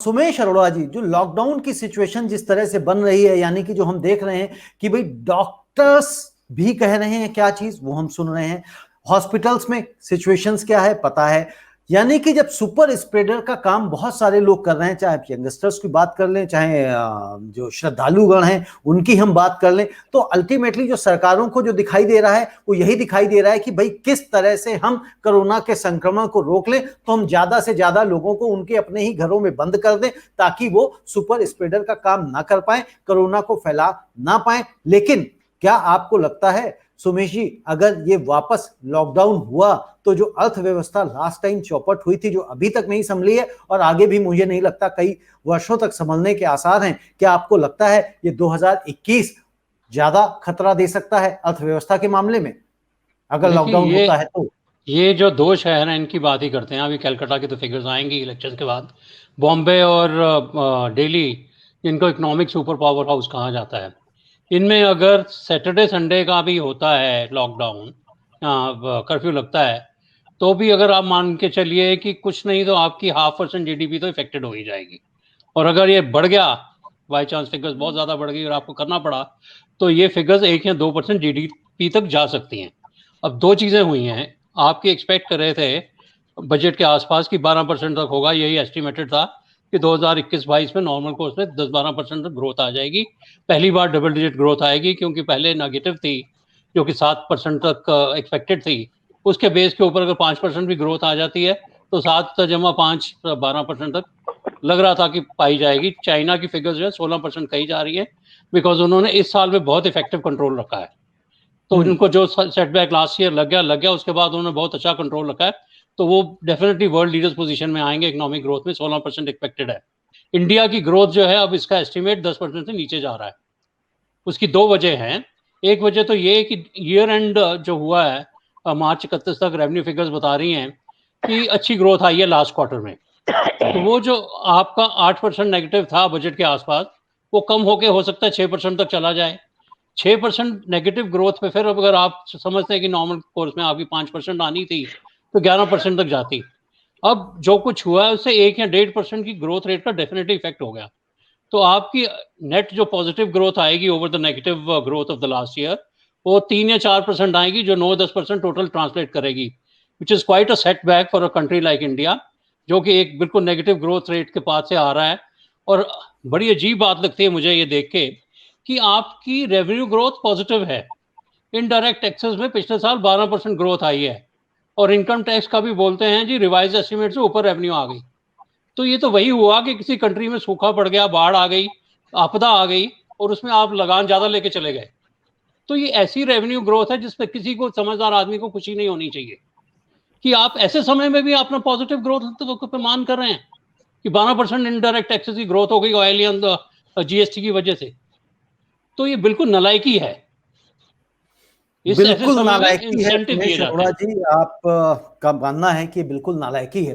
सुमेश अरोड़ा जी, जो लॉकडाउन की सिचुएशन जिस तरह से बन रही है, यानी कि जो हम देख रहे हैं कि भाई डॉक्टर्स भी कह रहे हैं क्या चीज, वो हम सुन रहे हैं। हॉस्पिटल्स में सिचुएशंस क्या है पता है। यानी कि जब सुपर स्प्रेडर का काम बहुत सारे लोग कर रहे हैं, चाहे यंगस्टर्स की बात कर लें, चाहे जो श्रद्धालुगण हैं उनकी हम बात कर लें, तो अल्टीमेटली जो सरकारों को जो दिखाई दे रहा है वो यही दिखाई दे रहा है कि भाई किस तरह से हम कोरोना के संक्रमण को रोक लें, तो हम ज्यादा से ज्यादा लोगों को उनके अपने ही घरों में बंद कर दें ताकि वो सुपर स्प्रेडर का काम ना कर पाए, कोरोना को फैला ना पाए। लेकिन क्या आपको लगता है सुमेश जी, अगर ये वापस लॉकडाउन हुआ तो जो अर्थव्यवस्था लास्ट टाइम चौपट हुई थी, जो अभी तक नहीं संभली है और आगे भी मुझे नहीं लगता कई वर्षों तक संभलने के आसार हैं, क्या आपको लगता है ये 2021 ज्यादा खतरा दे सकता है अर्थव्यवस्था के मामले में अगर लॉकडाउन होता है तो? ये जो दो शहर हैं इनकी बात ही करते हैं। अभी कलकत्ता की तो फिगर्स आएंगी इलेक्शन के बाद। बॉम्बे और दिल्ली, इनको इकोनॉमिक सुपर पावर हाउस कहा जाता है। इनमें अगर सैटरडे संडे का भी होता है लॉकडाउन, कर्फ्यू लगता है, तो भी अगर आप मान के चलिए कि कुछ नहीं तो आपकी 0.5% जीडीपी तो इफेक्टेड हो ही जाएगी। और अगर ये बढ़ गया, बाई चांस फिगर्स बहुत ज़्यादा बढ़ गई और आपको करना पड़ा, तो ये फिगर्स 1 या 2% जीडीपी तक जा सकती हैं। अब दो चीज़ें हुई हैं। आपकी एक्सपेक्ट कर रहे थे बजट के आसपास कि 12% तक होगा, यही एस्टिमेटेड था कि 2021-22 में नॉर्मल कोर्स में 10-12% तक ग्रोथ आ जाएगी। पहली बार डबल डिजिट ग्रोथ आएगी, क्योंकि पहले नेगेटिव थी जो कि 7% तक एक्सपेक्टेड थी। उसके बेस के ऊपर अगर 5% भी ग्रोथ आ जाती है तो 7 + 5 12% तक लग रहा था कि पाई जाएगी। चाइना की फिगर्स जो है 16% कही जा रही है, बिकॉज उन्होंने इस साल में बहुत इफेक्टिव कंट्रोल रखा है। तो उनको जो सेटबैक लास्ट ईयर लग गया, उसके बाद उन्होंने बहुत अच्छा कंट्रोल रखा है। तो वो डेफिनेटली वर्ल्ड लीडर्स पोजीशन में आएंगे। इकोनॉमिक ग्रोथ में 16% एक्सपेक्टेड है। इंडिया की ग्रोथ जो है अब इसका एस्टिमेट 10% से नीचे जा रहा है। उसकी दो वजह हैं। एक वजह तो ये कि ईयर एंड जो हुआ है, मार्च 31 तक रेवेन्यू फिगर्स बता रही हैं कि अच्छी ग्रोथ आई है लास्ट क्वार्टर में। तो वो जो आपका 8% नेगेटिव था बजट के आसपास, वो कम होके हो सकता है 6% तक चला जाए। 6% नेगेटिव ग्रोथ पे फिर अगर आप समझते हैं कि नॉर्मल कोर्स में आपकी 5% आनी थी तो 11% तक जाती। अब जो कुछ हुआ है उससे 1 या 1.5% की ग्रोथ रेट का डेफिनेटली इफेक्ट हो गया। तो आपकी नेट जो पॉजिटिव ग्रोथ आएगी over the negative growth of the last year, वो 3 या 4% आएगी, जो 9-10% टोटल ट्रांसलेट करेगी, which is quite a setback for a country like India, जो कि एक बिल्कुल नेगेटिव ग्रोथ रेट के पास से आ रहा है। और बड़ी अजीब बात लगती है मुझे ये देख के कि आपकी रेवेन्यू ग्रोथ पॉजिटिव है। इनडायरेक्ट टैक्सेस में पिछले साल 12% ग्रोथ आई है, और इनकम टैक्स का भी बोलते हैं जी रिवाइज एस्टिमेट से ऊपर रेवेन्यू आ गई। तो ये तो वही हुआ कि किसी कंट्री में सूखा पड़ गया, बाढ़ आ गई, आपदा आ गई, और उसमें आप लगान ज्यादा लेके चले गए। तो ये ऐसी रेवेन्यू ग्रोथ है जिसपे किसी को, समझदार आदमी को, खुशी नहीं होनी चाहिए कि आप ऐसे समय में भी अपना पॉजिटिव ग्रोथ पे मान कर रहे हैं कि 12% इनडायरेक्ट टैक्सेस की ग्रोथ हो गई ऑयल या जीएसटी की वजह से। तो ये बिल्कुल नालायकी है। इस ऐसे बिल्कुल समय में नालायकी है इंसेंटिव दिए सुमेश जाते अरोड़ा हैं। जी, आप का मानना है कि बिल्कुल नालायकी है।